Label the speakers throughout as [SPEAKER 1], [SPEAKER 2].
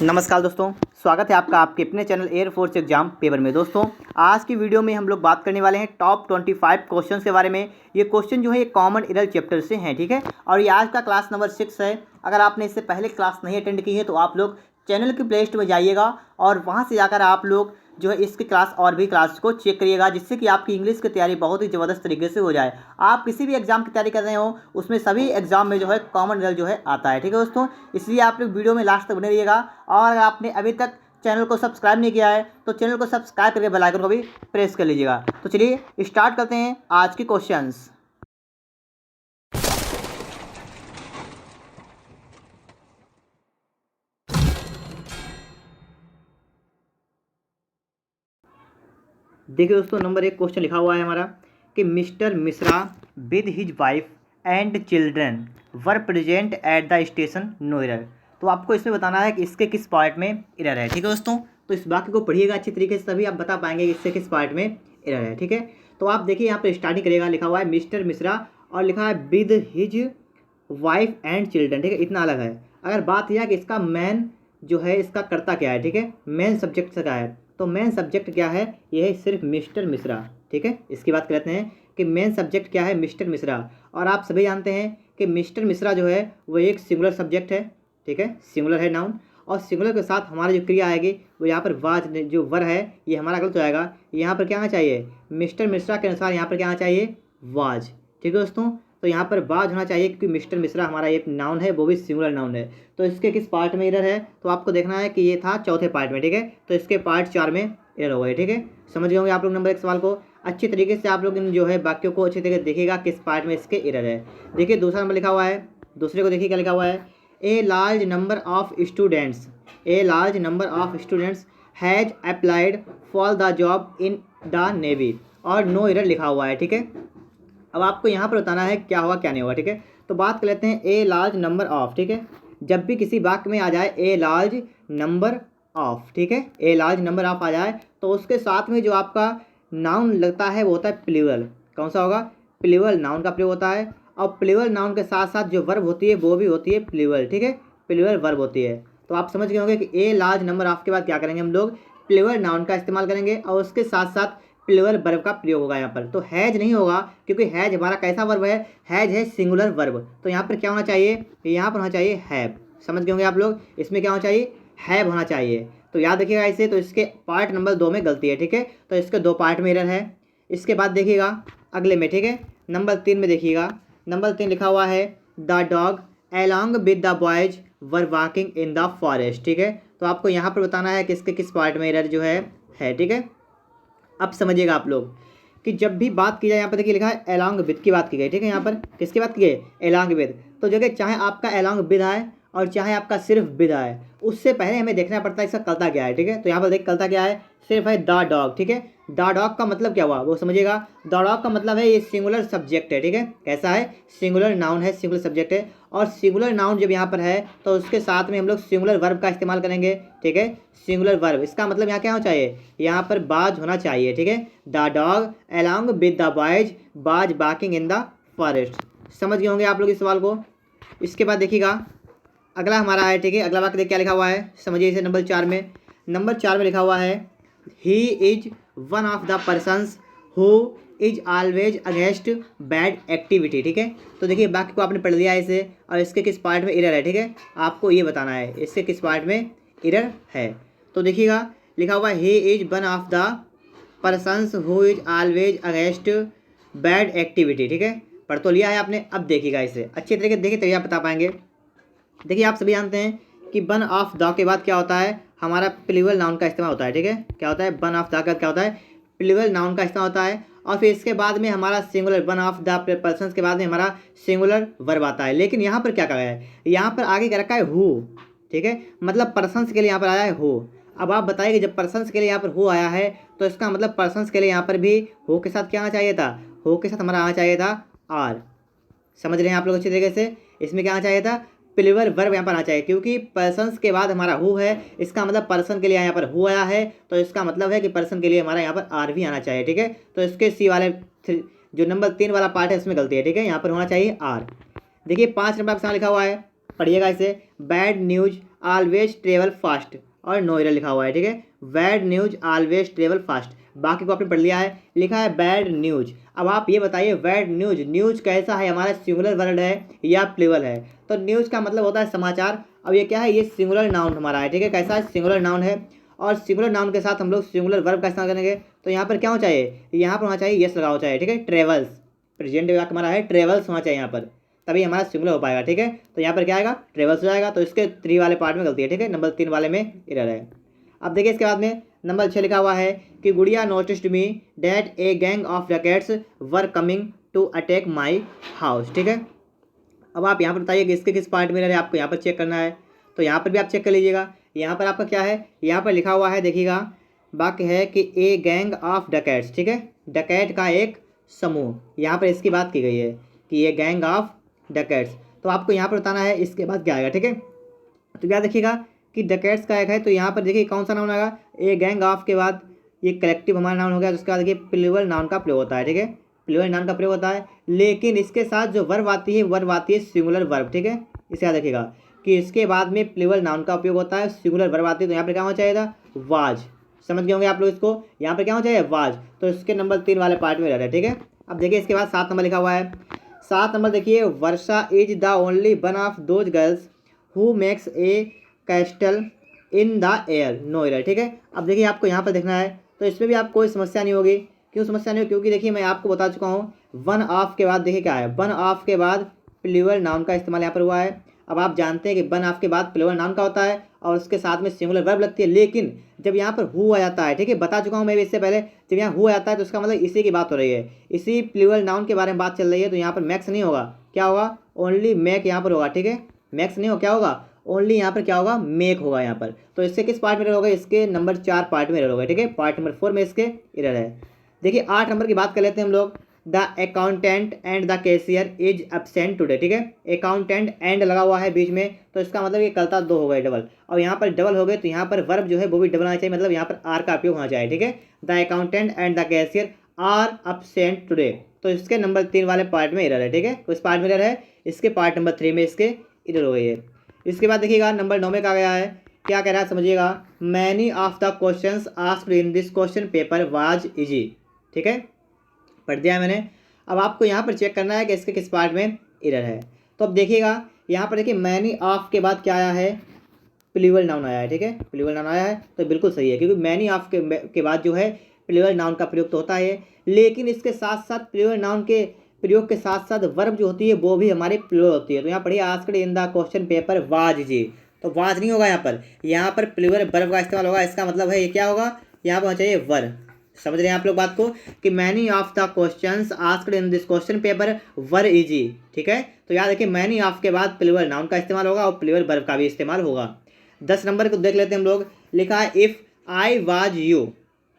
[SPEAKER 1] नमस्कार दोस्तों, स्वागत है आपका आपके अपने चैनल एयरफोर्स एग्जाम पेपर में। दोस्तों आज की वीडियो में हम लोग बात करने वाले हैं टॉप 25 क्वेश्चन के बारे में। ये क्वेश्चन जो है ये कॉमन इरर चैप्टर से हैं, ठीक है। और ये आज का क्लास नंबर 6 है। अगर आपने इससे पहले क्लास नहीं अटेंड की है तो आप लोग चैनल के प्ले स्टोर में जाइएगा और वहाँ से जाकर आप लोग जो है इसकी क्लास और भी क्लास को चेक करिएगा, जिससे कि आपकी इंग्लिश की तैयारी बहुत ही ज़बरदस्त तरीके से हो जाए। आप किसी भी एग्जाम की तैयारी कर रहे हो उसमें सभी एग्जाम में जो है कॉमन रिजल्ट जो है आता है, ठीक है दोस्तों। इसलिए आप लोग वीडियो में लास्ट तक बने रहिएगा। और अगर आपने अभी तक चैनल को सब्सक्राइब नहीं किया है तो चैनल को सब्सक्राइब करके बेल आइकन को भी प्रेस कर लीजिएगा। तो चलिए स्टार्ट करते हैं आज के क्वेश्चंस। देखिए दोस्तों, नंबर 1 क्वेश्चन लिखा हुआ है हमारा कि mister Mishra with his wife and children were present at the station no error. तो आपको इसमें बताना है कि इसके किस पार्ट में एरर है, ठीक है दोस्तों। तो इस वाक्य को पढ़िएगा अच्छी तरीके से, तभी आप बता पाएंगे कि इससे किस पार्ट में एरर है, ठीक है। तो आप देखिए यहाँ पर स्टार्टिंग करेगा, लिखा हुआ है मिस्टर मिश्रा और लिखा है with his wife and children, ठीक है, इतना अलग है। अगर बात यह है कि इसका मेन जो है इसका कर्ता क्या है, ठीक है, मेन सब्जेक्ट से क्या है, तो मेन सब्जेक्ट क्या है, यह है सिर्फ मिस्टर मिश्रा, ठीक है। इसकी बात करते हैं कि मेन सब्जेक्ट क्या है, मिस्टर मिश्रा। और आप सभी जानते हैं कि मिस्टर मिश्रा जो है वो एक सिंगुलर सब्जेक्ट है, ठीक है, सिंगुलर है नाउन। और सिंगुलर के साथ हमारी जो क्रिया आएगी वो यहाँ पर वाज जो वर है ये हमारा गलत हो जाएगा। यहाँ पर क्या आना चाहिए, मिस्टर मिश्रा के अनुसार यहाँ पर क्या आना चाहिए, वाज, ठीक है दोस्तों। तो यहाँ पर वाज होना चाहिए क्योंकि मिस्टर मिश्रा हमारा एक नाउन है, वो भी सिंगुलर नाउन है। तो इसके किस पार्ट में एरर है, तो आपको देखना है कि ये था चौथे पार्ट में, ठीक है। तो इसके पार्ट 4 में एरर होगा, ठीक है। समझ गए होंगे आप लोग नंबर 1 सवाल को अच्छी तरीके से। आप लोग इन जो है वाक्यों को अच्छी तरीके से देखिएगा किस पार्ट में इसके एरर है। देखिए दूसरा नंबर लिखा हुआ है, दूसरे को देखिए क्या लिखा हुआ है, a large number of students has applied for the job in the navy और नो एरर लिखा हुआ है, ठीक है। अब आपको यहाँ पर बताना है क्या होगा क्या नहीं होगा, ठीक है। तो बात कर लेते हैं ए लार्ज नंबर ऑफ, ठीक है। जब भी किसी वाक्य में आ जाए ए लार्ज नंबर ऑफ, ठीक है, ए लार्ज नंबर ऑफ आ जाए तो उसके साथ में जो आपका नाउन लगता है वो होता है प्लूरल। कौन सा होगा, प्लूरल नाउन का प्रयोग होता है। और प्लूरल नाउन के साथ साथ जो वर्ब होती है वो भी होती है प्लूरल, ठीक है, प्लूरल वर्ब होती है। तो आप समझ गए होंगे कि ए लार्ज नंबर ऑफ के बाद क्या करेंगे, हम लोग प्लूरल नाउन का इस्तेमाल करेंगे और उसके साथ साथ प्लूरल वर्ब का प्रयोग होगा यहाँ पर। तो हैज नहीं होगा क्योंकि हैज हमारा कैसा वर्ब है, हैज है सिंगुलर वर्ब। तो यहाँ पर क्या होना चाहिए, यहाँ पर होना चाहिए हैव। समझ गए होंगे आप लोग, इसमें क्या होना चाहिए, हैव होना चाहिए। तो याद रखिएगा इसे। तो इसके पार्ट नंबर 2 में गलती है, ठीक है। तो इसके 2 पार्ट में एरर है। इसके बाद देखिएगा अगले में, ठीक है, नंबर 3 में देखिएगा, नंबर 3 लिखा हुआ है the dog along with the boys were walking in the forest, ठीक है। तो आपको यहाँ पर बताना है कि इसके किस पार्ट में एरर जो है, ठीक है। अब समझिएगा आप लोग कि जब भी बात की जाए, यहाँ पर देखिए लिखा है एलॉन्ग विद की बात की गई, ठीक है। यहाँ पर किसकी बात की गई, एलॉन्ग विद। तो जगह चाहे आपका एलॉन्ग विद आए और चाहे आपका सिर्फ विद आए, उससे पहले हमें देखना पड़ता है इसका कलता क्या है, ठीक है। तो यहाँ पर देख कलता क्या है, सिर्फ है द डॉग, ठीक है। द डॉग का मतलब क्या हुआ वो समझिएगा। द डॉग का मतलब है ये सिंगुलर सब्जेक्ट है, ठीक है। कैसा है, सिंगुलर नाउन है, सिंगुलर सब्जेक्ट है। और सिंगुलर नाउन जब यहाँ पर है तो उसके साथ में हम लोग सिंगुलर वर्ब का इस्तेमाल करेंगे, ठीक है, सिंगुलर वर्ब। इसका मतलब यहाँ क्या होना चाहिए, यहाँ पर बाज होना चाहिए, ठीक है। The dog along with the boys बाज बाकिंग इन द फॉरेस्ट। समझ गए होंगे आप लोग इस सवाल को। इसके बाद देखिएगा अगला हमारा है, ठीक है। अगला वाक्य देख क्या लिखा हुआ है, समझिए इसे। नंबर 4 में, नंबर 4 में लिखा हुआ है he is one of the persons who is always against bad activity, ठीक है। तो देखिए वाक्य को आपने पढ़ लिया है इसे, और इसके किस पार्ट में एरर है, ठीक है। आपको ये बताना है इसके किस पार्ट में एरर है। तो देखिएगा लिखा हुआ है he is one of the persons who is always against bad activity, ठीक है। पढ़ तो लिया है आपने। अब देखिएगा इसे अच्छे तरीके से, देखिए तभी आप बता पाएंगे। देखिए आप सभी जानते हैं कि वन ऑफ द के बाद क्या होता है, हमारा प्लूरल नाउन का इस्तेमाल होता है, ठीक है। क्या होता है, वन ऑफ द के बाद क्या होता है, प्लूरल नाउन का इस्तेमाल होता है। और फिर इसके बाद में हमारा singular, one of the persons के बाद में हमारा सिंगुलर वर्ब आता है। लेकिन यहाँ पर क्या कहा है, यहाँ पर आगे क्या रखा है, हु, ठीक है, मतलब पर्सन्स के लिए यहाँ पर आया है हु। अब आप बताइए कि जब पर्सन्स के लिए यहाँ पर हु आया है तो इसका मतलब पर्सन्स के लिए यहाँ पर भी हु के साथ क्या आना चाहिए था, हु के साथ हमारा आना चाहिए था आर। समझ रहे हैं आप लोग अच्छी तरीके से। इसमें क्या आना चाहिए था, प्लूरल वर्ब यहाँ पर आना चाहिए, क्योंकि पर्सन्स के बाद हमारा हु है। इसका मतलब पर्सन के लिए यहाँ पर हु आया है, तो इसका मतलब है कि पर्सन के लिए हमारा यहाँ पर आर भी आना चाहिए, ठीक है। तो इसके सी वाले जो नंबर 3 वाला पार्ट है इसमें गलती है, ठीक है। यहाँ पर होना चाहिए आर। देखिए 5 नंबर का लिखा हुआ है, पढ़िएगा इसे। Bad news always travel fast और नो एरर लिखा हुआ है, ठीक है। Bad news always travel fast, बाकी को आपने पढ़ लिया है। लिखा है बैड न्यूज। अब आप ये बताइए बैड न्यूज, न्यूज कैसा है, हमारा सिंगुलर वर्ड है या प्लूरल है? तो न्यूज का मतलब होता है समाचार। अब ये क्या है, ये सिंगुलर नाउन हमारा है, ठीक है। कैसा है, सिंगुलर नाउन है। और सिंगुलर नाउन के साथ हम लोग सिंगुलर वर्ब का इस्तेमाल करेंगे। तो यहाँ पर क्या होना चाहिए, यहाँ पर होना चाहिए यस लगा होना चाहिए, ठीक है। ट्रेवल्स, प्रेजेंट वाक्य हमारा है ट्रेवल्स होना चाहिए यहाँ पर, तभी हमारा सिंगुलर हो पाएगा, ठीक है। तो यहाँ पर क्या आएगा, ट्रेवल्स हो जाएगा। तो इसके 3 वाले पार्ट में गलती है, ठीक है। नंबर 3 वाले में एरर है। अब देखिए इसके बाद में नंबर 6 लिखा हुआ है कि Gudiya noticed me that a gang of rackets were coming to attack my house, ठीक है। अब आप यहाँ पर बताइए कि इसके किस पार्ट में एरर है, आपको यहाँ पर चेक करना है। तो यहाँ पर भी आप चेक कर लीजिएगा। यहाँ पर आपका क्या है, यहाँ पर लिखा हुआ है, देखिएगा वाक्य है कि ए गैंग ऑफ डकैट्स, ठीक है। डकैट का एक समूह, यहाँ पर इसकी बात की गई है कि ये गैंग ऑफ डकैट्स। तो आपको यहाँ पर बताना है इसके बाद क्या आएगा, ठीक है। तो क्या देखिएगा कि डकैट्स का एक है, तो यहाँ पर देखिए कौन सा नाउन आएगा, ए गैंग ऑफ के बाद ये कलेक्टिव हमारा नाउन हो गया। तो उसके बाद देखिए प्लूरल नाउन का प्रयोग होता है, ठीक है। प्लूरल नाउन का प्रयोग होता है, लेकिन इसके साथ जो वर्ब आती है वर्ब आती है सिंगुलर वर्ब, ठीक है। इसे याद रखिएगा कि इसके बाद में प्लूरल नाउन का उपयोग होता है, सिंगुलर वर्ब आती है। तो यहाँ पर क्या होना चाहिए था, वाज। समझ गए होंगे आप लोग इसको, यहाँ पर क्या होना चाहिए, वाज। तो इसके नंबर 3 वाले पार्ट में रह रहे हैं, ठीक है। अब देखिए इसके बाद 7 नंबर लिखा हुआ है। 7 नंबर देखिए, Varsha is the only one of those girls who makes a castle in the air, no error, ठीक है। अब देखिए आपको यहाँ पर देखना है, तो इसमें भी आप कोई समस्या नहीं होगी। क्यों समस्या नहीं होगी, क्योंकि देखिए मैं आपको बता चुका हूँ वन ऑफ के बाद देखिए क्या है, वन ऑफ के बाद प्लूरल नाउन का इस्तेमाल यहाँ पर हुआ है। अब आप जानते हैं कि वन ऑफ के बाद प्लूरल नाउन का होता है और उसके साथ में सिंगुलर वर्ब लगती है, लेकिन जब यहाँ पर हु आ जाता है, ठीक है, बता चुका हूँ मैं भी इससे पहले, जब यहाँ हु आ जाता है तो उसका मतलब इसी की बात हो रही है, इसी प्लूरल नाउन के बारे में बात चल रही है। तो यहाँ पर मैक्स नहीं होगा, क्या होगा, ओनली मेक यहाँ पर होगा, ठीक है। मैक्स नहीं हो, क्या होगा, ओनली यहाँ पर क्या होगा, मेक होगा यहाँ पर। तो इससे किस पार्ट में एरर होगा, इसके नंबर 4 पार्ट में एरर होगा, ठीक है। पार्ट नंबर 4 में इसके एरर है। देखिए 8 नंबर की बात कर लेते हैं हम लोग। The accountant and the cashier is absent today, ठीक है। अकाउंटेंट एंड लगा हुआ है बीच में, तो इसका मतलब ये कलता 2 हो गए डबल, और यहाँ पर डबल हो गए तो यहाँ पर वर्ब जो है वो भी डबल आना चाहिए, मतलब यहाँ पर आर का उपयोग होना चाहिए, ठीक है। The accountant and the cashier are absent today, तो इसके नंबर 3 वाले पार्ट में एरर है, ठीक है। तो इस पार्ट में एरर है, इसके पार्ट नंबर 3 में इसके एरर हो गई है। इसके बाद देखिएगा नंबर 9 में कहा गया है, क्या कह रहा है समझिएगा, many of the questions asked in this question paper was easy, ठीक है, पढ़ दिया है मैंने। अब आपको यहाँ पर चेक करना है कि इसके किस पार्ट में एरर है। तो अब देखिएगा यहाँ पर देखिए मैनी ऑफ के बाद क्या आया है, प्लूरल नाउन आया है, ठीक है। प्लूरल नाउन आया है तो बिल्कुल सही है, क्योंकि मैनी ऑफ के बाद जो है प्लूरल नाउन का प्रयोग तो होता है, लेकिन इसके साथ साथ प्लूरल नाउन के प्रयोग के साथ साथ वर्ब जो होती है वो भी हमारी प्लूरल होती है। तो यहाँ पढ़िए asked in the question paper was जी, तो वाज नहीं होगा यहाँ पर प्लूरल वर्ब का इस्तेमाल होगा। इसका मतलब है ये क्या होगा, यहाँ पर होना चाहिए वर। समझ रहे हैं आप लोग बात को, कि many of the questions asked in this question paper were easy, ठीक है। तो याद रखिए मैनी ऑफ के बाद प्लूरल नाउन का इस्तेमाल होगा और प्लूरल वर्ब का भी इस्तेमाल होगा। 10 नंबर को देख लेते हैं हम लोग। लिखा है इफ़ आई वाज यू,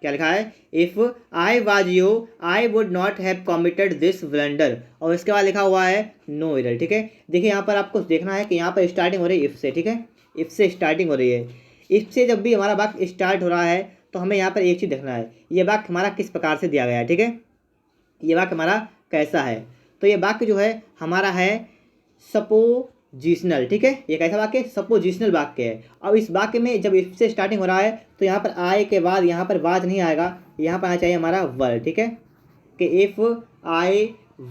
[SPEAKER 1] क्या लिखा है, if I was you I would not have committed this blunder, और इसके बाद लिखा हुआ है नो एरर, ठीक है। देखिए यहाँ पर आपको देखना है कि यहाँ पर स्टार्टिंग हो रही है इफ़ से, ठीक है। इफ़ से स्टार्टिंग हो रही है। इफ़ से जब भी हमारा वाक्य स्टार्ट हो रहा है तो हमें यहाँ पर एक चीज़ देखना है, ये वाक्य हमारा किस प्रकार से दिया गया है, ठीक है। ये वाक्य हमारा कैसा है, तो ये वाक्य जो है हमारा है सपोजिशनल, ठीक है। ये कैसा वाक्य, सपोजिशनल वाक्य है। अब इस वाक्य में जब इफ से स्टार्टिंग हो रहा है तो यहाँ पर आए के बाद यहाँ पर वाज नहीं आएगा, यहाँ पर आना चाहिए हमारा वर, ठीक है, कि इफ़ आई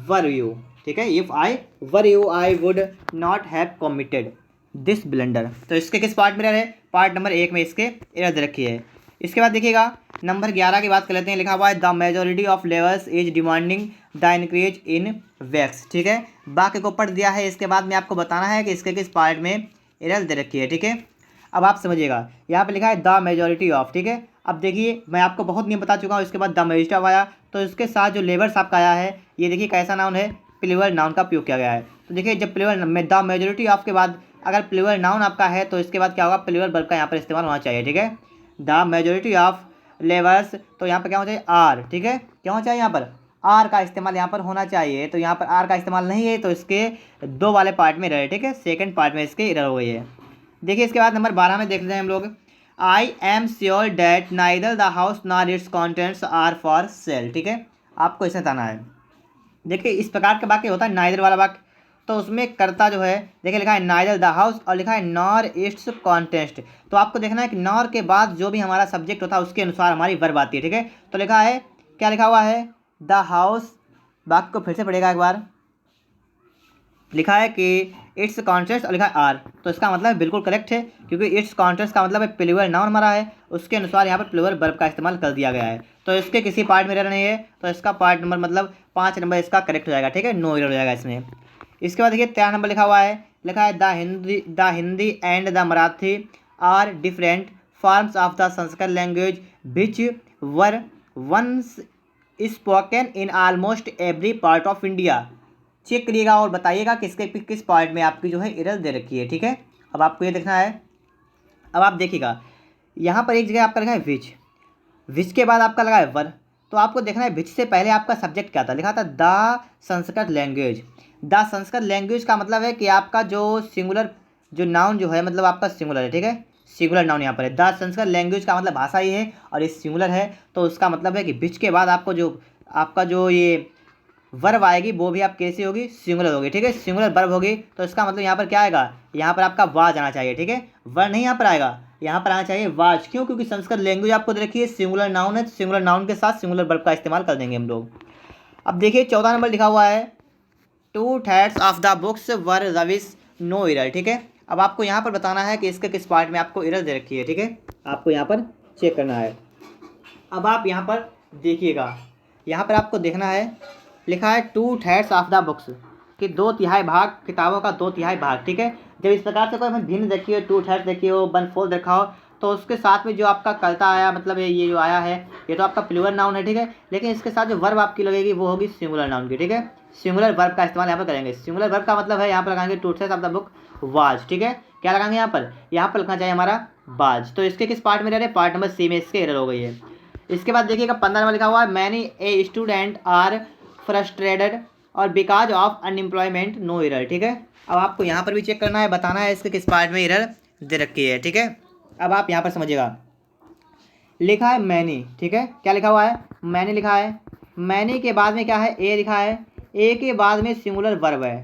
[SPEAKER 1] वर यू, ठीक है। If I were you I would not have committed this blunder. तो इसके किस पार्ट में एरर है, पार्ट नंबर 1 में इसके एरर दे रखी है। इसके बाद देखिएगा नंबर 11 की बात कर लेते हैं। लिखा हुआ है the majority of labours is demanding the increase in wax, ठीक है। वाक्य को पढ़ दिया है, इसके बाद में आपको बताना है कि इसके किस पार्ट में एरर दे रखी है, ठीक है। अब आप समझिएगा यहाँ पे लिखा है द मेजोरिटी ऑफ, ठीक है। अब देखिए मैं आपको बहुत नियम बता चुका हूँ, इसके बाद द मेजोरिटी ऑफ आया, तो इसके साथ जो लेबर्स आपका आया है ये देखिए कैसा नाउन है, प्लूरल नाउन का उपयोग किया गया है। तो देखिए जब प्लूरल में द मेजोरिटी ऑफ के बाद अगर प्लूरल नाउन आपका है तो इसके बाद क्या होगा, प्लूरल वर्ब का यहाँ पर इस्तेमाल होना चाहिए, ठीक है। द मेजोरिटी ऑफ लेबर्स, तो यहाँ पर क्या होना चाहिए, आर, ठीक है। क्या होना चाहिए, यहाँ पर आर का इस्तेमाल यहाँ पर होना चाहिए। तो यहाँ पर आर का इस्तेमाल नहीं है, तो इसके 2 वाले पार्ट में एरर है, ठीक है। सेकंड पार्ट में इसके एरर हो गई है। देखिए इसके बाद नंबर 12 में देख लेते हैं हम लोग। I am sure that neither the house nor its contents are for sale, ठीक है। आपको इसे बताना है। देखिए इस प्रकार का वाक्य होता है नाइदर वाला वाक्य, तो उसमें कर्ता जो है देखिए लिखा है नाइदर द हाउस और लिखा है नॉर इट्स कॉन्टेस्ट। तो आपको देखना है कि नॉर के बाद जो भी हमारा सब्जेक्ट होता है उसके अनुसार हमारी वर्ब आती है, ठीक है। तो लिखा है, क्या लिखा हुआ है, द हाउस, वाक्य को फिर से पढ़ेगा एक बार, लिखा है कि इट्स कॉन्टेस्ट और लिखा है आर, तो इसका मतलब बिल्कुल करेक्ट है, क्योंकि इट्स कॉन्टेस्ट का मतलब है प्लूरल नाउन हमारा है, उसके अनुसार यहाँ पर प्लूरल वर्ब का इस्तेमाल कर दिया गया है। तो इसके किसी पार्ट में एरर नहीं है, तो इसका पार्ट नंबर मतलब 5 नंबर इसका करेक्ट हो जाएगा, ठीक है, नो एरर हो जाएगा इसमें। इसके बाद देखिए 13 नंबर लिखा हुआ है, लिखा है the Hindi and the Marathi are different forms of the Sanskrit language which were once spoken in almost every part of India. Check करिएगा और बताइएगा किसके किस पार्ट में आपकी जो है एरर दे रखी है, ठीक है। अब आपको ये देखना है, अब आप देखिएगा यहाँ पर एक जगह आपका लिखा है विच के बाद आपका लगा है वर, तो आपको देखना है विच से पहले आपका सब्जेक्ट क्या था, लिखा था the Sanskrit language. The Sanskrit language का मतलब है कि आपका जो सिंगुलर जो नाउन जो है मतलब आपका सिंगुलर है, ठीक है, सिंगुलर नाउन यहाँ पर है। द संस्कृत लैंग्वेज का मतलब भाषा ही है और ये सिंगुलर है, तो उसका मतलब है कि विच के बाद आपका जो ये वर्ब आएगी वो भी आप कैसी होगी, सिंगुलर होगी, ठीक है, सिंगुलर वर्ब होगी। तो इसका मतलब यहाँ पर क्या आएगा, यहाँ पर आपका वाज आना चाहिए, ठीक है, वर्ब नहीं यहाँ पर आएगा, यहाँ पर आना चाहिए वाज। क्यों, क्योंकि संस्कृत लैंग्वेज आपको दे रखी है, सिंगुलर नाउन है, तो सिंगुलर नाउन के साथ सिंगुलर वर्ब का इस्तेमाल कर देंगे हम लोग। अब देखिए 14 नंबर लिखा हुआ है 2/3 of the books were rubbish no error, ठीक है। अब आपको यहाँ पर बताना है कि इसके किस पार्ट में आपको एरर दे रखी है, ठीक है, आपको यहाँ पर चेक करना है। अब आप यहाँ पर देखिएगा, यहाँ पर आपको देखना है, लिखा है 2/3 ऑफ द बुक्स, कि 2/3 भाग, किताबों का 2/3 भाग, ठीक है। जब इस प्रकार से कोई हमें भिन्न देखी हो, 2/3 देखी हो, 1/4 देखा हो, तो उसके साथ में जो आपका कर्ता आया मतलब ये जो आया है ये तो आपका प्लूरल नाउन है, ठीक है, लेकिन इसके साथ जो वर्ब आपकी लगेगी वो होगी सिंगुलर नाउन की, ठीक है। सिंगुलर वर्ब का इस्तेमाल यहाँ पर करेंगे। सिंगुलर वर्ब का मतलब है यहाँ पर लगाएंगे 2/3 ऑफ द बुक वाज, ठीक है, क्या लगाएंगे यहाँ पर लिखना चाहिए हमारा वाज। तो इसके किस पार्ट में एरर है, पार्ट नंबर सी में इसके एरर हो गई है। इसके बाद देखिएगा 15 नंबर लिखा हुआ है many a student are frustrated और because of unemployment no error, ठीक है। अब आपको यहाँ पर भी चेक करना है, बताना है इसके किस पार्ट में एरर दे रखी है, ठीक है। अब आप यहाँ पर समझिएगा, लिखा है मैनी, ठीक है, क्या लिखा हुआ है, मैनी लिखा है, मैनी के बाद में क्या है, ए लिखा है, ए के बाद में सिंगुलर वर्ब है,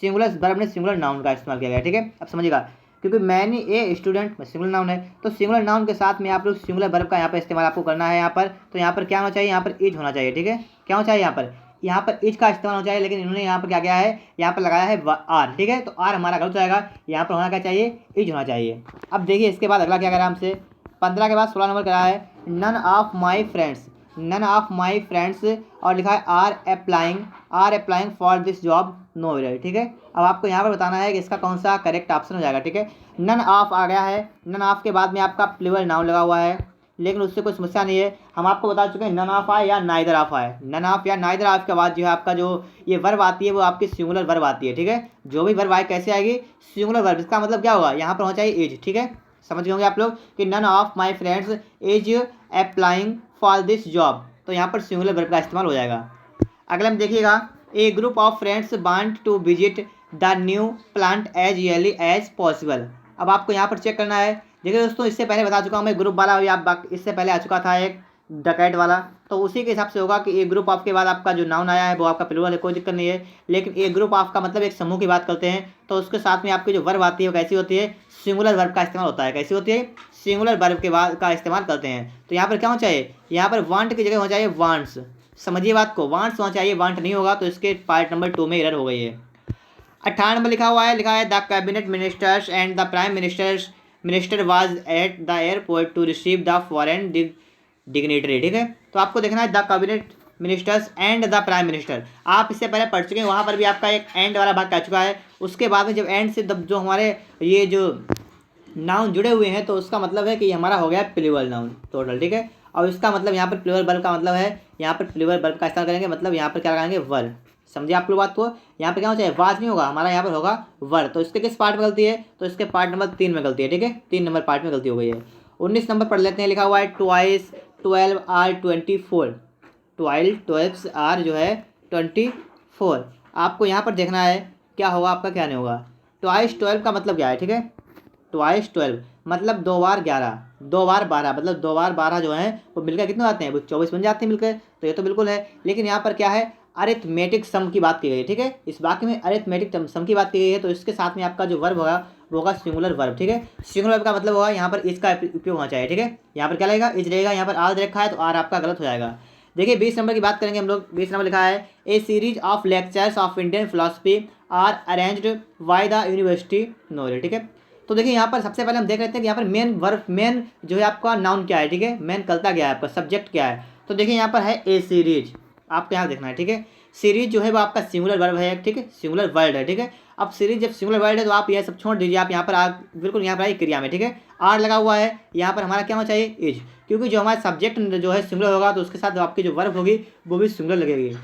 [SPEAKER 1] सिंगुलर वर्ब ने सिंगुलर नाउन का इस्तेमाल किया गया, ठीक है। अब समझिएगा, क्योंकि many a student singular noun है, तो सिंगुलर नाउन के साथ में आप लोग सिंगुलर वर्ब का यहाँ पर इस्तेमाल आपको करना है। यहाँ पर तो यहाँ पर क्या होना चाहिए, यहाँ पर इज होना चाहिए, ठीक है, क्या होना चाहिए, यहाँ पर इज का इस्तेमाल होना चाहिए, लेकिन इन्होंने यहाँ पर क्या किया है, यहाँ पर लगाया है आर, ठीक है, तो आर हमारा गलत जाएगा, यहाँ पर होना क्या चाहिए, इज होना चाहिए। अब देखिए इसके बाद अगला क्या करा हमसे, 15 के बाद 16 नंबर करा है नन ऑफ माई फ्रेंड्स और लिखा है are applying for this job no error, ठीक है। अब आपको यहाँ पर बताना है कि इसका कौन सा करेक्ट ऑप्शन हो जाएगा, ठीक है। नन ऑफ आ गया है, नन ऑफ के बाद में आपका प्लूरल नाउन लगा हुआ है, लेकिन उससे कोई समस्या नहीं है, हम आपको बता चुके हैं नन ऑफ आए या नाइदर ऑफ आए, नन ऑफ या नाइदर ऑफ के बाद जो है आपका जो ये वर्ब आती है वो आपकी सिंगुलर वर्ब आती है, ठीक है। जो भी वर्ब आए कैसे आएगी, सिंगुलर वर्ब, इसका मतलब क्या होगा, यहाँ पर होना चाहिए इज, ठीक है, समझ गए होंगे आप लोग कि none of my friends is applying for this job, तो यहाँ पर सिंगुलर वर्ब का इस्तेमाल हो जाएगा। अगला में देखिएगा a group of friends want to visit the new plant as early as possible. अब आपको यहाँ पर चेक करना है, देखिए दोस्तों इससे पहले बता चुका हूँ मैं ग्रुप वाला, या इससे पहले आ चुका था एक डकैट वाला, तो उसी के हिसाब से होगा कि ए ग्रुप ऑफ के बाद आपका जो नाउन आया है वो आपका प्लूरल है, कोई दिक्कत नहीं है। लेकिन ए ग्रुप ऑफ का मतलब एक समूह की बात करते हैं, तो उसके साथ में आपकी जो वर्ब आती है वो कैसी होती है, सिंगुलर वर्ब का इस्तेमाल होता है, कैसी होती है, सिंगुलर वर्ब के बाद का इस्तेमाल करते हैं। तो यहाँ पर क्या होना चाहिए, यहाँ पर वांट की जगह होना चाहिए वांट्स, समझिए बात को, वांट्स होना चाहिए, वांट नहीं होगा, तो इसके पार्ट नंबर 2 में एरर हो गई है। 18 नंबर लिखा हुआ है, लिखा है the cabinet ministers and the prime minister was at the airport to receive the foreign dignitary, ठीक है। तो आपको देखना है the cabinet ministers and the prime minister, आप इससे पहले पढ़ चुके हैं, वहाँ पर भी आपका एक एंड वाला भाग आ चुका है। उसके बाद में जब एंड से जो हमारे ये जो नाउन जुड़े हुए हैं तो उसका मतलब है कि हमारा हो गया प्लूरल नाउन टोटल, ठीक है। और इसका मतलब यहाँ पर प्लूरल वर्ब का मतलब है, यहाँ पर प्लूरल वर्ब का इस्तेमाल करेंगे, मतलब यहाँ पर क्या लगाएंगे, वर्ब, समझिए आप लोग बात को। यहाँ पर क्या होना चाहिए, वाज नहीं होगा, हमारा यहाँ पर होगा वर्ब, तो इसके किस पार्ट में गलती है, तो इसके पार्ट नंबर 3 में गलती है, ठीक है, 3 नंबर पार्ट में गलती हो गई है। 19 नंबर पढ़ लेते हैं, लिखा हुआ है ट्वाइस 12 आर 24, 12 आर जो है 24। आपको यहाँ पर देखना है क्या होगा आपका, क्या नहीं होगा। ट्वाइस 12 का मतलब क्या है, ठीक है, ट्वाइस 12 मतलब 2 बार 11, 2 बार 12, मतलब 2 बार 12 जो है वो मिलकर कितने आते हैं, वो 24 बन जाते हैं मिलकर, तो ये तो बिल्कुल है। लेकिन यहाँ पर क्या है, अरिथमेटिक सम की बात की गई है, ठीक है। इस वाक्य में अरिथमेटिक सम की बात की गई है, तो इसके साथ में आपका जो वर्ब होगा वो होगा सिंगुलर वर्ब, ठीक है। सिंगुलर वर्ब का मतलब होगा यहाँ पर इज का उपयोग होना चाहिए, ठीक है। यहाँ पर क्या लगेगा, इज रहेगा, यहाँ पर आर दे रखा है तो आर आपका गलत हो जाएगा। देखिए 20 नंबर की बात करेंगे हम लोग। 20 नंबर लिखा है a series of lectures of Indian philosophy are arranged by the university Noida, ठीक है। तो देखिए यहाँ पर सबसे पहले हम देख लेते हैं कि यहाँ पर मेन वर्ब, मेन जो है आपका नाउन क्या है, ठीक है। मेन कलता क्या है आपका, सब्जेक्ट क्या है। तो देखिए यहाँ पर है ए सीरीज, आपको यहाँ देखना है, ठीक है। सीरीज जो है वो आपका सिंगुलर वर्ब है, ठीक है, सिंगुलर वर्ड है, ठीक है। अब सीरीज जब सिंगुलर वर्ड है तो आप ये सब छोड़ दीजिए, आप यहाँ पर आप बिल्कुल यहाँ पर आइए क्रिया में, ठीक है। आर लगा हुआ है, यहाँ पर हमारा क्या होना चाहिए, इज, क्योंकि जो हमारा सब्जेक्ट जो है सिंगुलर होगा तो उसके साथ आपकी जो वर्ब होगी वो भी सिंगुलर लगेगी।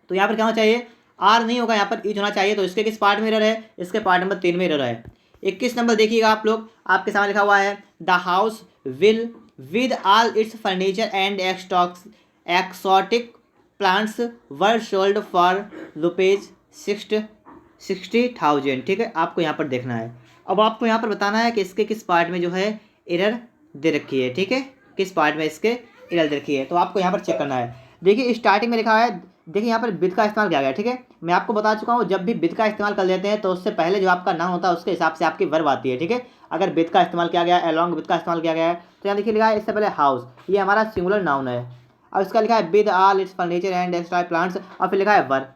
[SPEAKER 1] तो यहाँ पर क्या होना चाहिए, आर नहीं होगा, यहाँ पर इज होना चाहिए। तो इसके किस पार्ट में एरर है, इसके पार्ट नंबर 3 में एरर है। 21 नंबर देखिएगा आप लोग, आपके सामने लिखा हुआ है the house will with all it's furniture and exotic plants were sold for rupees 60,000, ठीक है। आपको यहाँ पर देखना है। अब आपको यहाँ पर बताना है कि इसके किस पार्ट में जो है एरर दे रखी है, ठीक है, किस पार्ट में इसके एरर दे रखी है, तो आपको यहाँ पर चेक करना है। देखिए स्टार्टिंग में लिखा है, देखिए यहाँ पर विद का इस्तेमाल किया गया है, ठीक है। मैं आपको बता चुका हूँ जब भी विद का इस्तेमाल कर लेते हैं तो उससे पहले जो आपका नाउन होता है उसके हिसाब से आपकी वर्ब आती है, ठीक है। अगर विद का इस्तेमाल किया गया है, अलॉन्ग विद का इस्तेमाल किया गया है, तो यहाँ देखिए लिखा है इससे पहले हाउस, ये हमारा सिंगुलर नाउन है। और इसका लिखा है with all it's furniture and extra plants, और फिर लिखा है वर्ब।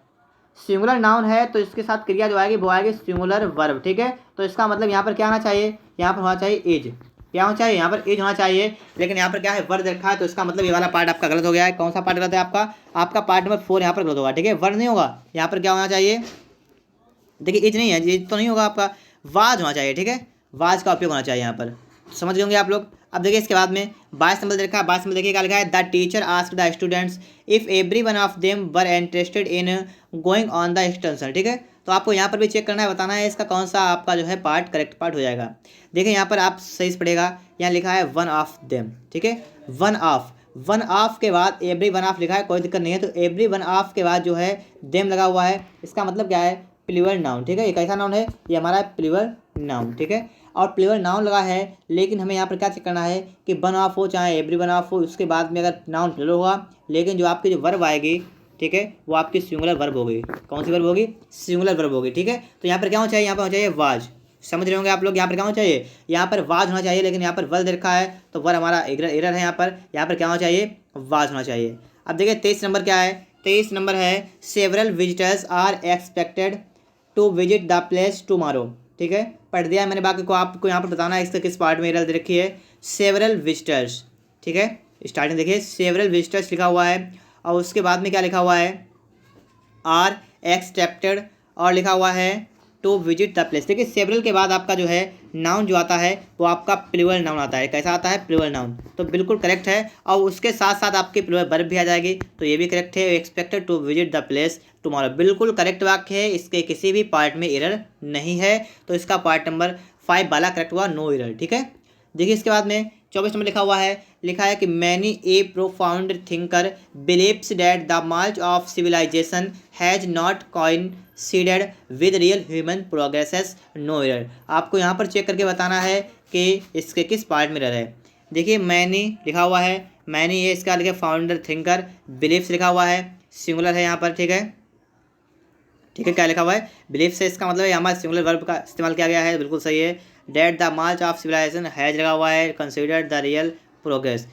[SPEAKER 1] सिंगुलर नाउन है तो इसके साथ क्रिया जो आएगी वो आएगी सिंगुलर वर्ब, ठीक है। तो इसका मतलब यहाँ पर क्या आना चाहिए, यहाँ पर होना चाहिए इज, क्या होना चाहिए, यहाँ पर इज होना चाहिए। लेकिन यहाँ पर क्या है, वर्ड रखा है, तो इसका मतलब ये वाला पार्ट आपका गलत हो गया है। कौन सा पार्ट गलत है आपका पार्ट नंबर 4 यहाँ पर गलत होगा, ठीक है। वर्ड नहीं होगा, यहाँ पर क्या होना चाहिए, देखिए इज नहीं है, इज तो नहीं होगा आपका, वाज होना चाहिए, ठीक है। वाज का उपयोग होना चाहिए यहाँ पर, समझ गए होंगे आप लोग। अब देखिए इसके बाद में 22 नंबर देखा है, 22 नंबर देखिए क्या लिखा है, the teacher asked the students if every one of them were interested in going on the extension, ठीक है। तो आपको यहाँ पर भी चेक करना है, बताना है इसका कौन सा आपका जो है पार्ट करेक्ट पार्ट हो जाएगा। देखिए यहाँ पर आप सही से पढ़ेगा, यहाँ लिखा है वन ऑफ देम, ठीक है। वन ऑफ के बाद एवरी वन ऑफ लिखा है, कोई दिक्कत नहीं है। तो एवरी वन ऑफ के बाद जो है देम लगा हुआ है, इसका मतलब क्या है, प्लूरल नाउन, ठीक है। ये कैसा नाउन है, ये हमारा प्लूरल नाउन, ठीक है। और प्लूरल नाउन लगा है, लेकिन हमें यहाँ पर क्या चेक करना है कि वन ऑफ हो चाहे एवरी वन ऑफ हो, उसके बाद में अगर नाउन प्लूरल होगा, लेकिन जो आपकी जो वर्ब आएगी, ठीक है, वो आपकी सिंगुलर वर्ब होगी। कौन सी वर्ब होगी, सिंगुलर वर्ब होगी, ठीक है। तो यहाँ पर क्या होना चाहिए, यहाँ पर होना चाहिए वाज, समझ रहे होंगे आप लोग। यहाँ पर क्या होना चाहिए, यहाँ पर वाज होना चाहिए, लेकिन यहाँ पर वर्ब रखा है तो वर्ब हमारा एरर है। यहाँ पर क्या होना चाहिए, वाज होना चाहिए। अब देखिए 23 नंबर क्या है, 23 नंबर है several visitors are expected to visit the place tomorrow, ठीक है। पढ़ दिया है मैंने, बाकी को आपको यहाँ पर बताना है इसके किस पार्ट में एरर दे रखी है, सेवरल विजिटर्स, ठीक है। स्टार्टिंग देखिए सेवरल विजिटर्स लिखा हुआ है, और उसके बाद में क्या लिखा हुआ है, आर एक्सपेक्टेड, और लिखा हुआ है टू विजिट द प्लेस। देखिए सेवरल के बाद आपका जो है नाउन जो आता है वो आपका प्लूरल नाउन आता है। कैसा आता है, प्लूरल नाउन, तो बिल्कुल करेक्ट है। और उसके साथ साथ आपकी प्लूरल वर्ब भी आ जाएगी, तो ये भी करेक्ट है। Expected to visit the place tomorrow, बिल्कुल करेक्ट वाक्य है, इसके किसी भी पार्ट में एरर नहीं है। तो इसका पार्ट नंबर 5 वाला करेक्ट हुआ, नो एरर, ठीक है। देखिए इसके बाद में 24 नंबर लिखा है कि many a profound thinker believes that the march of civilisation has not coincided with real human progresses, no error. आपको यहाँ पर चेक करके बताना है कि इसके किस पार्ट में एरर है। देखिए मैनी लिखा हुआ है, मैनी ये इसका लिखा फाउंडर थिंकर, बिलीव्स लिखा हुआ है, सिंगुलर है यहाँ पर, ठीक है। क्या लिखा हुआ है, बिलीव से, इसका मतलब है हमारे सिंगुलर वर्ब का इस्तेमाल किया गया है, बिल्कुल सही है। That the march of civilization has लगा हुआ है, कंसिडर द रियल प्रोग्रेस,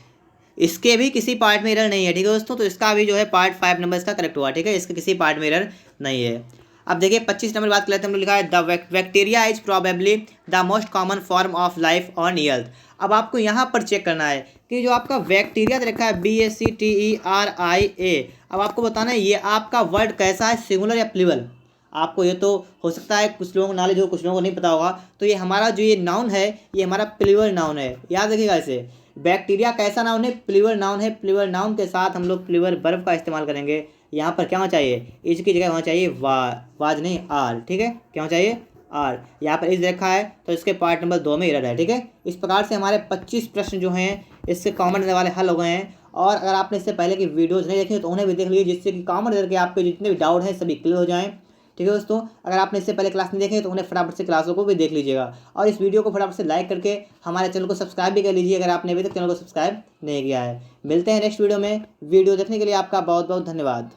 [SPEAKER 1] इसके भी किसी पार्ट में एरर नहीं है, ठीक है दोस्तों। तो इसका भी जो है पार्ट 5 नंबर इसका करेक्ट हुआ, ठीक है, इसके किसी पार्ट में एरर नहीं है। अब देखिए 25 नंबर बात कर लेते हैं, हम लोग लिखा है the bacteria is probably the most common form of life on earth. अब आपको यहाँ पर चेक करना है कि जो आपका बैक्टीरिया रखा है BACTERIA, अब आपको बताना है ये आपका वर्ड कैसा है, सिंगुलर या प्लूरल। आपको ये तो हो सकता है कुछ लोगों को नॉलेज हो, कुछ लोगों को नहीं पता होगा। तो ये हमारा जो ये नाउन है ये हमारा प्लूरल नाउन है, याद रखिएगा इसे। बैक्टीरिया कैसा नाउन है, प्लूरल नाउन है। प्लूरल नाउन के साथ हम लोग प्लूरल वर्ब का इस्तेमाल करेंगे। यहाँ पर क्या होना चाहिए, इज की जगह होना चाहिए वाज नहीं आर, ठीक है। क्या होना चाहिए, आर। यहाँ पर इज रखा है तो इसके पार्ट नंबर 2 में एरर है, ठीक है। इस प्रकार से हमारे 25 प्रश्न जो हैं इससे कॉमन देने वाले हल हो गए हैं। और अगर आपने इससे पहले की वीडियोज़ नहीं देखी तो उन्हें भी देख लीजिए, जिससे कि कॉमन करके आपके जितने भी डाउट हैं सभी क्लियर हो जाएँ, ठीक है दोस्तों। अगर आपने इससे पहले क्लास नहीं देखे तो उन्हें फटाफट से क्लासों को भी देख लीजिएगा, और इस वीडियो को फटाफट से लाइक करके हमारे चैनल को सब्सक्राइब भी कर लीजिए अगर आपने अभी तक चैनल को सब्सक्राइब नहीं किया है। मिलते हैं नेक्स्ट वीडियो में। वीडियो देखने के लिए आपका बहुत बहुत धन्यवाद।